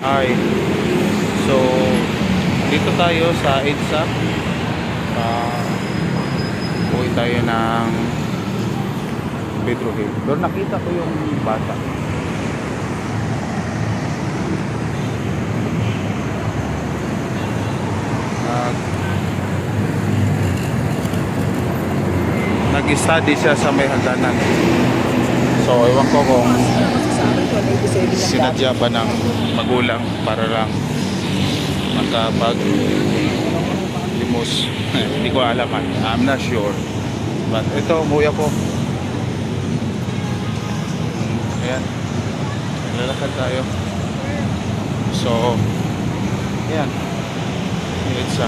Hi. So, dito tayo sa EDSA. Uwi tayo ng Pedro Hill. Doon nakita ko yung bata. Nag-study siya sa may hagdanan. So, ewan ko kung sinadya ba ng magulang para lang makapag-limos. Hindi ko alam. I'm not sure. But ito, umuwi ako. Ayan. Lalakad tayo. So, ayan. It's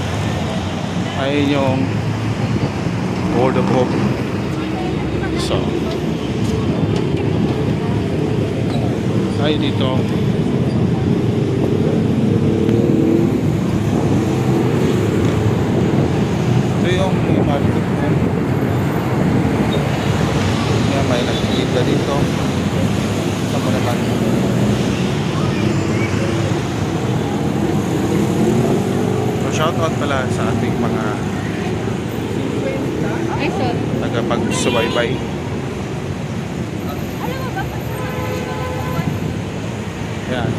ayun yung World of Hope. So, ay dito ito yung market mo. Yan, may nakikita dito. Saan naman? So, shout out pala sa ating mga tagapagsubaybay. Yan,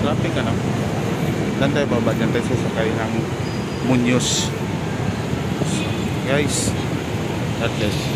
traffic ano. Diyan tayo baba, diyan tayo sasakay ng Muñoz. Guys, God bless.